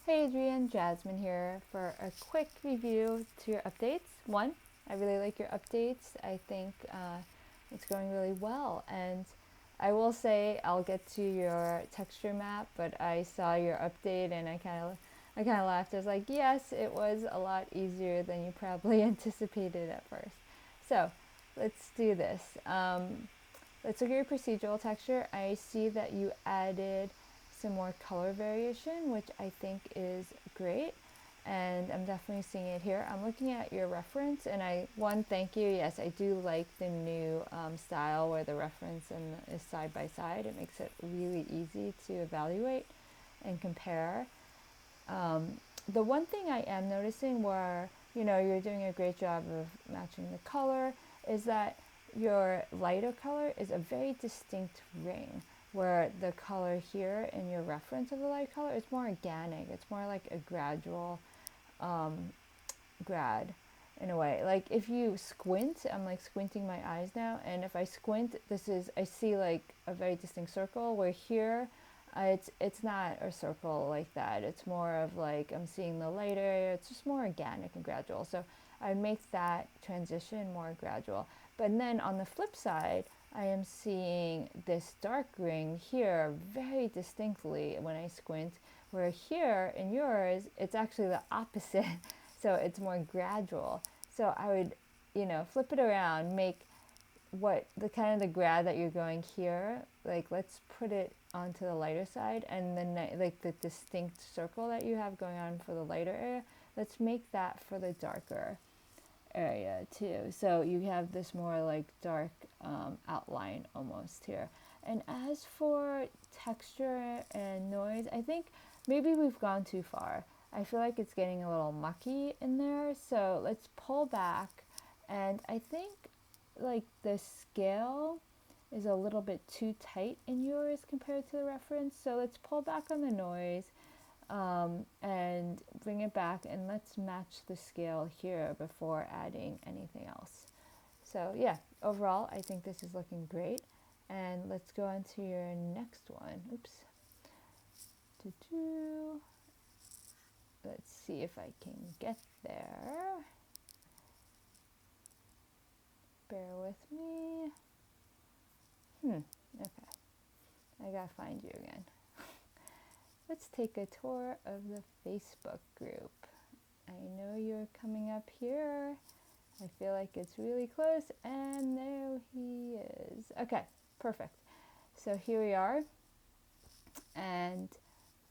Hey Adrian, Jasmine here for a quick review to your updates. One, I really like your updates. I think it's going really well. And I will say I'll get to your texture map, but I saw your update and I kind of laughed. I was like, yes, it was a lot easier than you probably anticipated at first. So let's do this. Let's look at your procedural texture. I see that you added some more color variation, which I think is great. And I'm definitely seeing it here. I'm looking at your reference and thank you. Yes, I do like the new style where the reference is side by side. It makes it really easy to evaluate and compare. The one thing I am noticing where, you're doing a great job of matching the color is that your lighter color is a very distinct ring, where the color here in your reference of the light color is more organic. It's more like a gradual grad in a way. Like if you squint, I'm like squinting my eyes now, and if I squint, I see like a very distinct circle, where here it's not a circle like that. It's more of like I'm seeing the light area. It's just more organic and gradual. So I make that transition more gradual. But then on the flip side, I am seeing this dark ring here very distinctly when I squint, where here in yours, it's actually the opposite. So it's more gradual. So I would, flip it around, make what the kind of the grad that you're going here, like let's put it onto the lighter side, and then like the distinct circle that you have going on for the lighter area, let's make that for the darker area too. So you have this more like dark outline almost here. And as for texture and noise, I think maybe we've gone too far. I feel like it's getting a little mucky in there. So let's pull back. And I think like the scale is a little bit too tight in yours compared to the reference. So let's pull back on the noise and bring it back, and let's match the scale here before adding anything else. So yeah, overall I think this is looking great. And let's go on to your next one. Oops. Let's see if I can get there. Bear with me. Okay. I gotta find you again. Let's take a tour of the Facebook group. I know you're coming up here. I feel like it's really close, and there he is. Okay, perfect. So here we are, and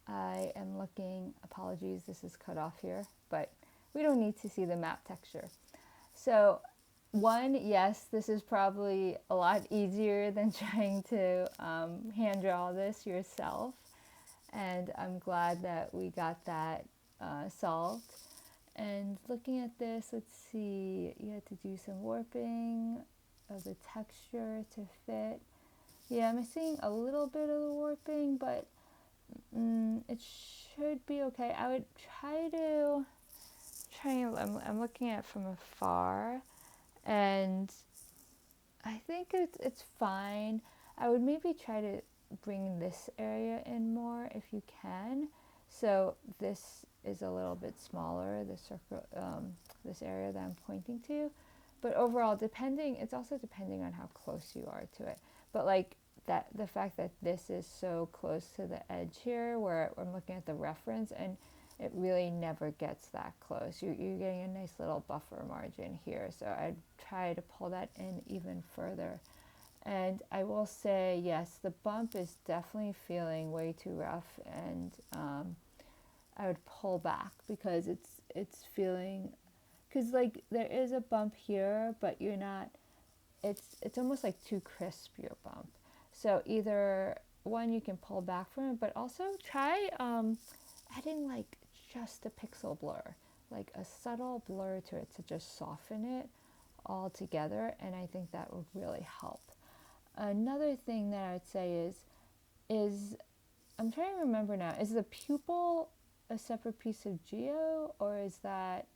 I am looking, apologies, this is cut off here, but we don't need to see the map texture. So one, yes, this is probably a lot easier than trying to hand draw this yourself. And I'm glad that we got that solved. And looking at this, let's see, you had to do some warping of the texture to fit. Yeah, I'm seeing a little bit of the warping, but it should be okay. I would I'm looking at it from afar, and I think it's fine. I would maybe try to bring this area in more if you can. So this is a little bit smaller, the circle, this area that I'm pointing to. But overall, it's also depending on how close you are to it. But like that, the fact that this is so close to the edge here, where I'm looking at the reference, and it really never gets that close. You're getting a nice little buffer margin here. So I'd try to pull that in even further. And I will say, yes, the bump is definitely feeling way too rough, and I would pull back because it's feeling, because like there is a bump here, but you're not. It's almost like too crisp, your bump. So either one, you can pull back from it, but also try adding like just a pixel blur, like a subtle blur to it to just soften it all together, and I think that would really help. Another thing that I would say is I'm trying to remember now, is the pupil a separate piece of geo, or is that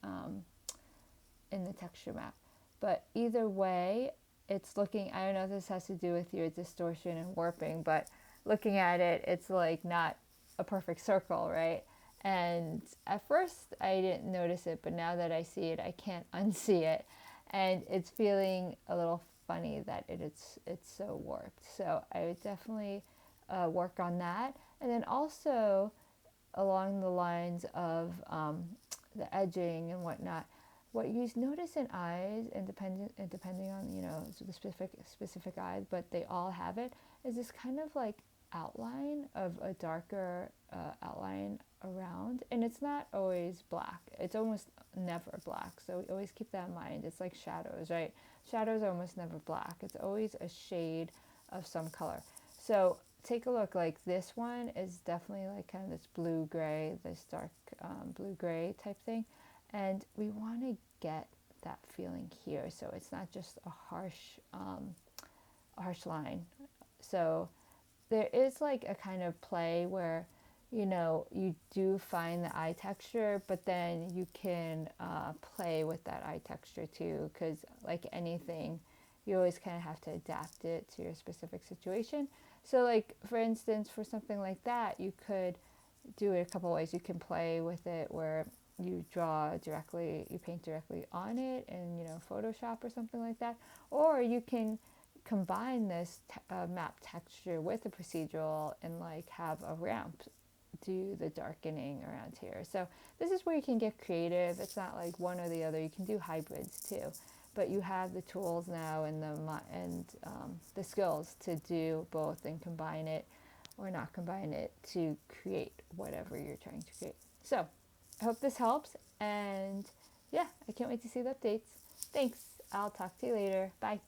in the texture map? But either way, it's looking, I don't know if this has to do with your distortion and warping, but looking at it, it's like not a perfect circle, right? And at first I didn't notice it, but now that I see it, I can't unsee it. And it's feeling a little funny that it's so warped. So I would definitely work on that. And then also along the lines of the edging and whatnot, what you notice in eyes, and depending on the specific eyes, but they all have it, is this kind of like outline of a darker outline around, and it's not always black. It's almost never black. So always keep that in mind. It's like shadows, right? Shadows are almost never black. It's always a shade of some color. So take a look. Like this one is definitely like kind of this blue gray, this dark blue gray type thing, and we want to get that feeling here. So it's not just a harsh line. So there is like a kind of play where you do find the eye texture, but then you can play with that eye texture too, because like anything, you always kind of have to adapt it to your specific situation. So like for instance, for something like that, you could do it a couple ways. You can play with it where you paint directly on it in Photoshop or something like that, or you can combine this map texture with a procedural and like have a ramp do the darkening around here. So this is where you can get creative. It's not like one or the other. You can do hybrids too, but you have the tools now and the skills to do both and combine it or not combine it to create whatever you're trying to create. So I hope this helps, and yeah, I can't wait to see the updates. Thanks. I'll talk to you later. Bye.